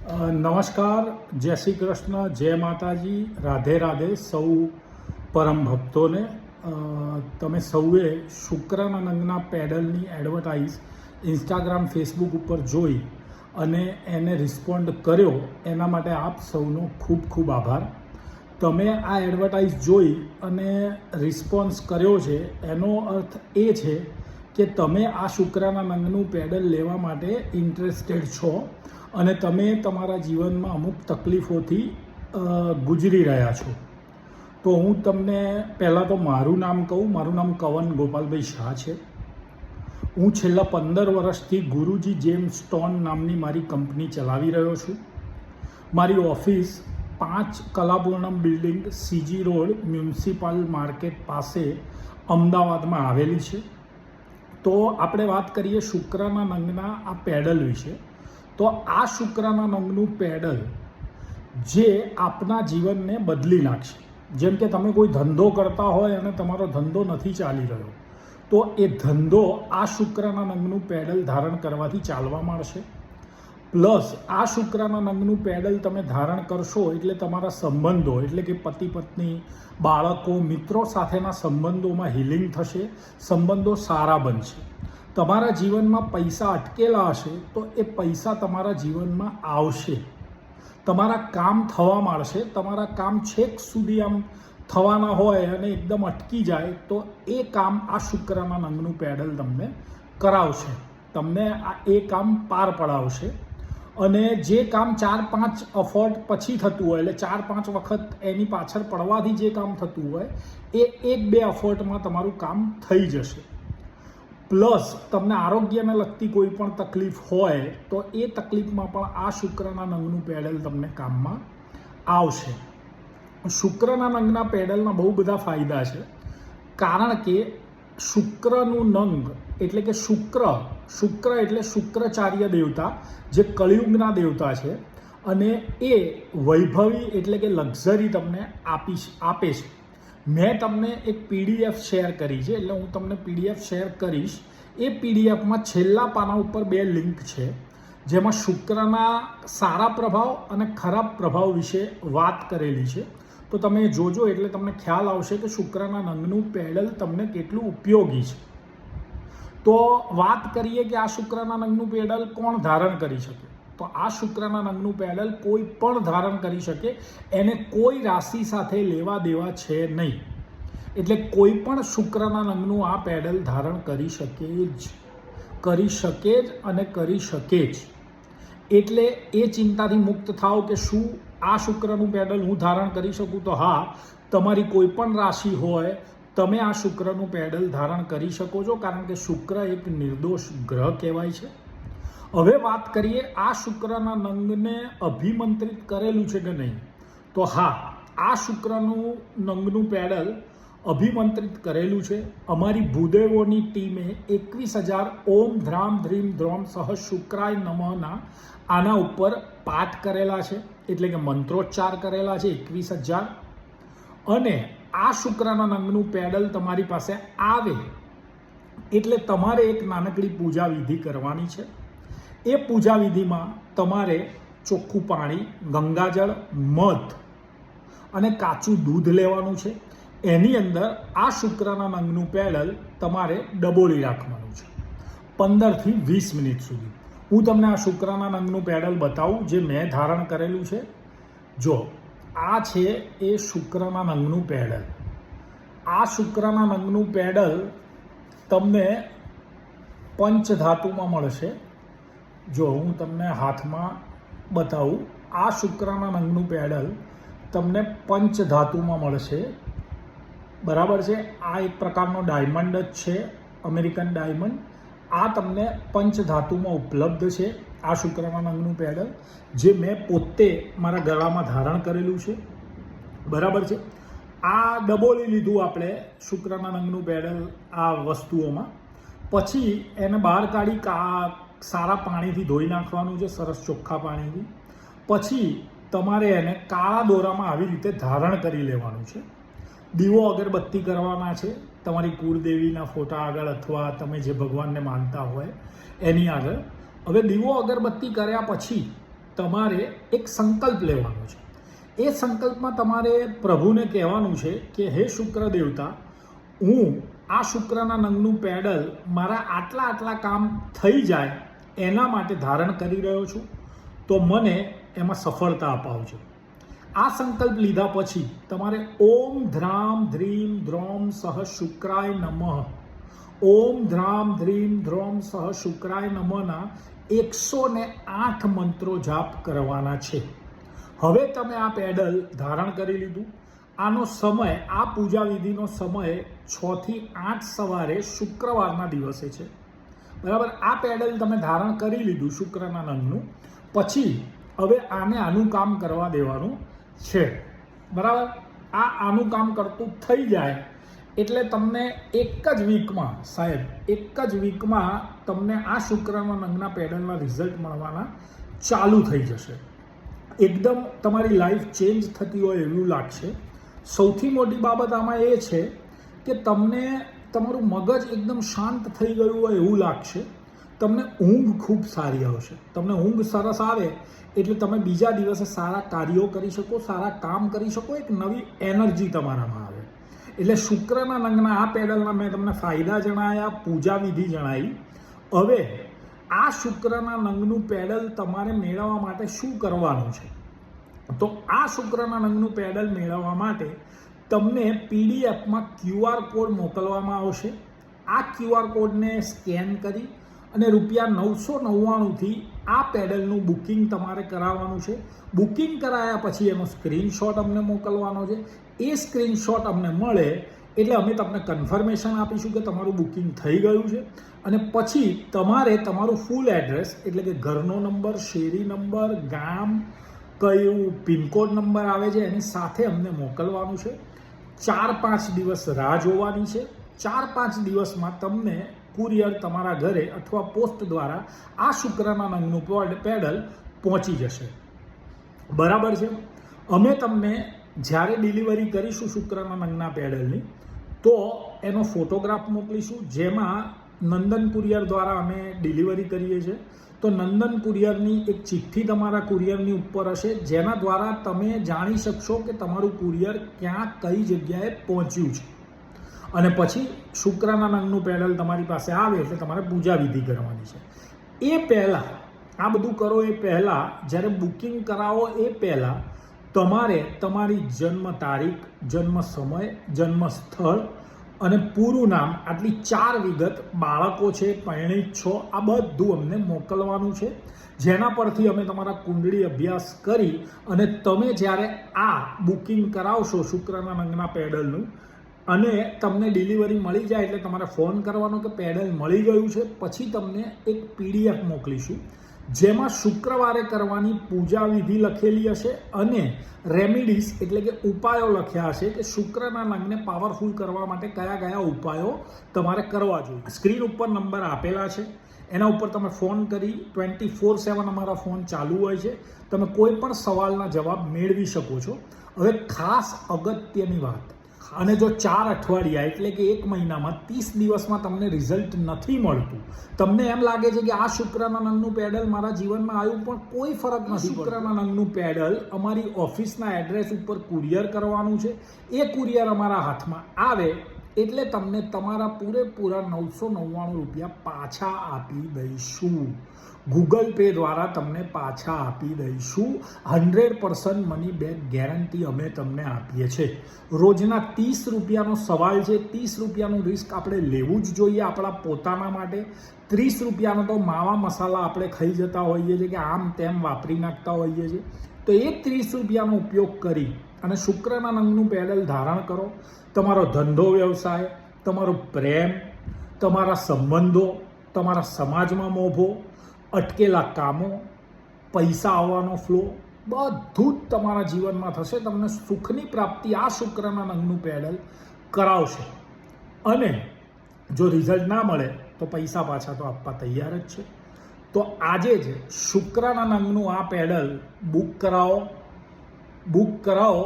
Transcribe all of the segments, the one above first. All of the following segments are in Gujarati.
નમસ્કાર, જય શ્રી કૃષ્ણ, જય માતાજી, રાધે રાધે સૌ પરમ ભક્તોને. તમે સૌએ શુક્રના નંગના પેડલની એડવર્ટાઇઝ ઇન્સ્ટાગ્રામ ફેસબુક ઉપર જોઈ અને એને રિસ્પોન્ડ કર્યો, એના માટે આપ સૌનો ખૂબ ખૂબ આભાર. તમે આ એડવર્ટાઇઝ જોઈ અને રિસ્પોન્સ કર્યો છે એનો અર્થ એ છે કે તમે આ શુક્રના નંગનું પેડલ લેવા માટે ઇન્ટરેસ્ટેડ છો અને તમે તમારા જીવનમાં અમુક તકલીફોથી ગુજરી રહ્યા છો. તો હું તમને પહેલાં તો મારું નામ કહું. મારું નામ કવન ગોપાલભાઈ શાહ છે. હું છેલ્લા 15 વર્ષથી ગુરુજી જેમ સ્ટોન નામની મારી કંપની ચલાવી રહ્યો છું. મારી office 5 Kalapurnam building, CG road, municipal market પાસે અમદાવાદમાં આવેલી છે. તો આપણે વાત કરીએ શુક્રના નંગના આ પેડલ વિશે. તો આ શુક્રના નંગનું પેડલ જે આપના જીવનને બદલી નાખશે. જેમ કે તમે કોઈ ધંધો કરતા હોય અને તમારો ધંધો નથી ચાલી રહ્યો, તો એ ધંધો આ શુક્રના નંગનું પેડલ ધારણ કરવાથી ચાલવા માંડશે. પ્લસ આ શુક્રના નંગનું પેડલ તમે ધારણ કરશો એટલે તમારા સંબંધો, એટલે કે પતિ પત્ની, બાળકો, મિત્રો સાથેના સંબંધોમાં હિલિંગ થશે, સંબંધો સારા બનશે. તમારા જીવનમાં પૈસા અટકેલા હશે તો એ પૈસા તમારા જીવનમાં આવશે. તમારા કામ થવા માંડશે. તમારા કામ છેક સુધી આમ થવાના હોય અને એકદમ અટકી જાય તો એ કામ આ શુક્રના નંગનું પેડલ તમને કરાવશે, તમને એ કામ પાર પડાવશે. અને જે કામ 4-5 અફર્ટ પછી થતું હોય, એટલે 4-5 વખત એની પાછળ પડવાથી જે કામ થતું હોય એ 1-2 અફર્ટમાં તમારું કામ થઈ જશે. પ્લસ તમને આરોગ્યને લગતી કોઈ પણ તકલીફ હોય તો એ તકલીફમાં પણ આ શુક્રના નંગનું પેડલ તમને કામમાં આવશે. શુક્રના નંગના પેડલના બહુ બધા ફાયદા છે, કારણ કે શુક્રનું નંગ એટલે કે શુક્ર એટલે શુક્રાચાર્ય દેવતા, જે કળિયુગના દેવતા છે, અને એ વૈભવી એટલે કે લક્ઝરી તમને આપે છે. મેં તમને એક PDF શેર કરી છે, એટલે હું તમને PDF શેર કરીશ. એ PDFમાં છેલ્લા પાના ઉપર 2 લિંક છે, જેમાં શુક્રના સારા પ્રભાવ અને ખરાબ પ્રભાવ વિશે વાત કરેલી છે. તો તમે જોજો એટલે તમને ખ્યાલ આવશે કે શુક્રના નંગનું પેડલ તમને કેટલું ઉપયોગી છે. તો વાત કરીએ કે આ શુક્રના નંગનું પેડલ કોણ ધારણ કરી શકે. તો આ શુક્રના નંગનું પેડલ કોઈ પણ ધારણ કરી શકે. એને કોઈ રાશિ સાથે લેવા દેવા છે નહીં. એટલે કોઈ પણ શુક્રના નંગનું આ પેડલ ધારણ કરી શકે જ. એટલે એ ચિંતાથી મુક્ત થાઓ કે શું આ શુક્રનું પેડલ હું ધારણ કરી શકું. તો હા, તમારી કોઈ પણ રાશિ હોય તમે આ શુક્રનું પેડલ ધારણ કરી શકો છો, કારણ કે શુક્ર એક નિર્દોષ ગ્રહ કહેવાય છે. હવે વાત કરીએ આ શુક્રના નંગને અભિમંત્રિત કરેલું છે કે નહીં. તો હા, આ શુક્રનું નંગનું પેડલ અભિમંત્રિત કરેલું છે. અમારી ભૂદેવોની ટીમે 21,000 ઓમ ધ્રામ ધ્રીમ ધ્રોમ સહ શુક્રાય નમઃના આના ઉપર પાઠ કરેલા છે, એટલે કે મંત્રોચ્ચાર કરેલા છે 21,000. અને આ શુક્રના નંગનું પેડલ તમારી પાસે આવે એટલે તમારે એક નાનકડી પૂજા વિધિ કરવાની છે. એ પૂજા વિધિમાં તમારે ચોખ્ખું પાણી, ગંગાજળ, મધ અને કાચું દૂધ લેવાનું છે. એની અંદર આ શુક્રના નંગનું પેડલ તમારે ડબોળી રાખવાનું છે 15 થી 20 મિનિટ સુધી. હું તમને આ શુક્રના નંગનું પેડલ બતાવું જે મેં ધારણ કરેલું છે. જો આ છે એ શુક્રના નંગનું પેડલ. આ શુક્રના નંગનું પેડલ તમને પંચધાતુમાં મળશે. જો હું તમને હાથમાં બતાવું, આ શુક્રના નંગનું પેડલ તમને પંચધાતુમાં મળશે. બરાબર છે. આ એક પ્રકારનો ડાયમંડ જ છે, અમેરિકન ડાયમંડ. આ તમને પંચધાતુમાં ઉપલબ્ધ છે. આ શુક્રના નંગનું પેડલ જે મેં પોતે મારા ગળામાં ધારણ કરેલું છે. બરાબર છે. આ ડબોળી લીધું આપણે શુક્રના નંગનું પેડલ આ વસ્તુઓમાં. પછી એને બહાર કાઢી સારા પાણીથી ધોઈ નાખવાનું છે, સરસ ચોખ્ખા પાણીથી. પછી તમારે એને કાળા દોરામાં આવી રીતે ધારણ કરી લેવાનું છે. દીવો અગરબત્તી કરવાના છે તમારી કુળદેવીના ફોટા આગળ, અથવા તમે જે ભગવાનને માનતા હોય એની આગળ. હવે દીવો અગરબત્તી કર્યા પછી તમારે એક સંકલ્પ લેવાનો છે. એ સંકલ્પમાં તમારે પ્રભુને કહેવાનું છે કે હે શુક્ર દેવતા, હું આ શુક્રના નંગનું પેડલ મારા આટલા કામ થઈ જાય એના માટે ધારણ કરી રહ્યો છું, તો મને એમાં સફળતા અપાવજો. આ સંકલ્પ લીધા પછી તમારે ઓમ ધ્રામ ધ્રીમ ધ્રોમ સહ શુક્રાય નમઃ, ઓમ ધ્રામ ધ્રીમ ધ્રોમ સહ શુક્રાય નમઃના 108 મંત્રો જાપ કરવાના છે. હવે તમે આ પેડલ ધારણ કરી લીધું. આનો સમય, આ પૂજા વિધિનો સમય 6 થી 8 સવારે શુક્રવારના દિવસે છે. બરાબર. આ પેડલ તમે ધારણ કરી લીધું શુક્રના નંગનું, પછી હવે આનું કામ કરવા દેવાનું છે. બરાબર. આનું કામ કરતું થઈ જાય એટલે તમને એક જ વીકમાં તમને આ શુક્રના નંગના પેડલના રિઝલ્ટ મળવાના ચાલુ થઈ જશે. એકદમ તમારી લાઈફ ચેન્જ થતી હોય એવું લાગશે. સૌથી મોટી બાબત આમાં એ છે કે તમને તમારું મગજ એકદમ શાંત થઈ ગયું હોય એવું લાગશે. તમને ઊંઘ ખૂબ સારી આવશે. તમને ઊંઘ સરસ આવે એટલે તમે બીજા દિવસે સારા કાર્યો કરી શકો, સારા કામ કરી શકો, એક નવી એનર્જી તમારામાં આવે. એટલે શુક્રના નંગના આ પેડલના મેં તમને ફાયદા જણાવ્યા, પૂજા વિધિ જણાવી. હવે આ શુક્રના નંગનું પેડલ તમારે મેળવવા માટે શું કરવાનું છે? તો આ શુક્રના નંગનું પેડલ મેળવવા માટે તમને પીડીએફમાં QR કોડ મોકલવામાં આવશે. આ QR કોડને સ્કેન કરી અને ₹999થી આ પેડલનું બુકિંગ તમારે કરાવવાનું છે. બુકિંગ કરાયા પછી એનો સ્ક્રીનશોટ અમને મોકલવાનો છે. એ સ્ક્રીનશોટ અમને મળે એટલે અમે તમને કન્ફર્મેશન આપીશું કે તમારું બુકિંગ થઈ ગયું છે. અને પછી તમારે તમારું ફૂલ એડ્રેસ, એટલે કે ઘરનો નંબર, શેરી નંબર, ગામ, કયું પિનકોડ નંબર આવે છે એની સાથે અમને મોકલવાનું છે. 4-5 દિવસ રાહ જોવાની છે. 4-5 દિવસમાં તમને કુરિયર તમારા ઘરે અથવા પોસ્ટ દ્વારા આ શુક્રના નંગનું પેડલ પહોંચી જશે. બરાબર છે. અમે તમને જ્યારે ડિલિવરી કરીશું શુક્રના નંગના પેડલની, તો એનો ફોટોગ્રાફ મોકલીશું. જેમાં નંદન કુરિયર દ્વારા અમે ડિલિવરી કરીએ છીએ. તો નંદન કુરિયરની એક ચિઠ્ઠી તમારા કુરિયરની ઉપર હશે, જેના દ્વારા તમે જાણી શકશો કે તમારું કુરિયર ક્યાં કઈ જગ્યાએ પહોંચ્યું છે. અને પછી શુક્રના નંગનું પેડલ તમારી પાસે આવે એટલે તમારે પૂજા વિધિ કરવાની છે. એ પહેલાં, આ બધું કરો એ પહેલાં, જ્યારે બુકિંગ કરાવો એ પહેલાં તમારે તમારી જન્મ તારીખ, જન્મ સમય, જન્મ સ્થળ અને પૂરું નામ, આટલી 4 વિગત, બાળકો છે, પરિણીત છો, આ બધું અમને મોકલવાનું છે. જેના પરથી અમે તમારા કુંડળી અભ્યાસ કરી અને તમે જ્યારે આ બુકિંગ કરાવશો શુક્રના નંગના પેડલનું અને તમને ડિલિવરી મળી જાય એટલે તમારે ફોન કરવાનો કે પેડલ મળી ગયું છે. પછી તમને એક PDF મોકલીશું જેમાં શુક્રવારે કરવાની પૂજા વિધિ લખેલી હશે અને રેમિડીઝ એટલે કે ઉપાયો લખ્યા હશે કે શુક્રના નંગને પાવરફુલ કરવા માટે કયા ઉપાયો તમારે કરવા જોઈએ. સ્ક્રીન ઉપર નંબર આપેલા છે, એના ઉપર તમે ફોન કરી 24/7 અમારા ફોન ચાલુ હોય છે. તમે કોઈ પણ સવાલના જવાબ મેળવી શકો છો. હવે ખાસ અગત્યની વાત, અને જો 4 અઠવાડિયા એટલે કે 1 મહિનામાં 30 દિવસમાં તમને રિઝલ્ટ નથી મળતું, તમને એમ લાગે છે કે આ શુક્રના નંગનું પેડલ મારા જીવનમાં આવ્યું પણ કોઈ ફરક નથી, શુક્રના નંગનું પેડલ અમારી ઓફિસના એડ્રેસ ઉપર કુરિયર કરવાનું છે. એ કુરિયર અમારા હાથમાં આવે એટલે તમને તમારા પૂરેપૂરા ₹999 પાછા આપી દઈશું. ગૂગલ પે દ્વારા તમને પાછા આપી દઈશું. 100% મની બેક ગેરંટી અમે તમને આપીએ છીએ. રોજના ₹30નો સવાલ છે. ₹30નું રિસ્ક આપણે લેવું જ જોઈએ આપણા પોતાના માટે. ₹30નો તો માવા મસાલા આપણે ખાઈ જતા હોઈએ છીએ કે આમ તેમ વાપરી નાખતા હોઈએ છીએ. તો એ ₹30નો ઉપયોગ કરી અને શુક્રના નંગનું પેડલ ધારણ કરો. તમારો ધંધો વ્યવસાય, તમારો પ્રેમ, તમારા સંબંધો, તમારા સમાજમાં મોભો, અટકેલા કામો, પૈસા આવવાનો ફ્લો, બધું જ તમારા જીવનમાં થશે. તમને સુખની પ્રાપ્તિ આ શુક્રના નંગનું પેડલ કરાવશે. અને જો રિઝલ્ટ ના મળે તો પૈસા પાછા તો આપવા તૈયાર જ છે. તો આજે જ શુક્રના નંગનું આ પેડલ બુક કરાવો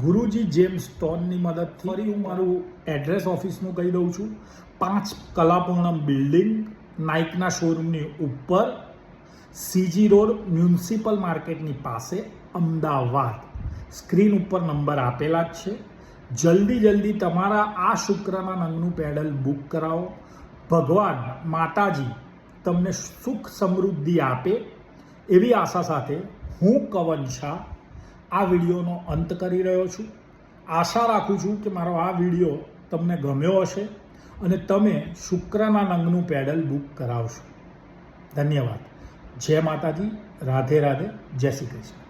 ગુરુજી જેમ્સ સ્ટોનની મદદથી. ફરી હું મારું એડ્રેસ ઓફિસનું કહી દઉં છું. 5 કલાપૂર્ણમ બિલ્ડિંગ, નાઇકના શોરૂમની ઉપર, CG રોડ મ્યુનિસિપલ માર્કેટની પાસે, અમદાવાદ. સ્ક્રીન ઉપર નંબર આપેલા જ છે. જલ્દી તમારા આ શુક્રના નંગનું પેડલ બુક કરાવો. ભગવાન માતાજી તમને સુખ સમૃદ્ધિ આપે એવી આશા સાથે હું કવન શાહ આ વિડીયોનો અંત કરી રહ્યો છું. આશા રાખું છું કે મારો આ વિડીયો તમને ગમ્યો હશે અને તમે શુક્રના નંગનું પેડલ બુક કરાવશો. ધન્યવાદ. જય માતાજી. રાધે રાધે. જય શ્રી કૃષ્ણ.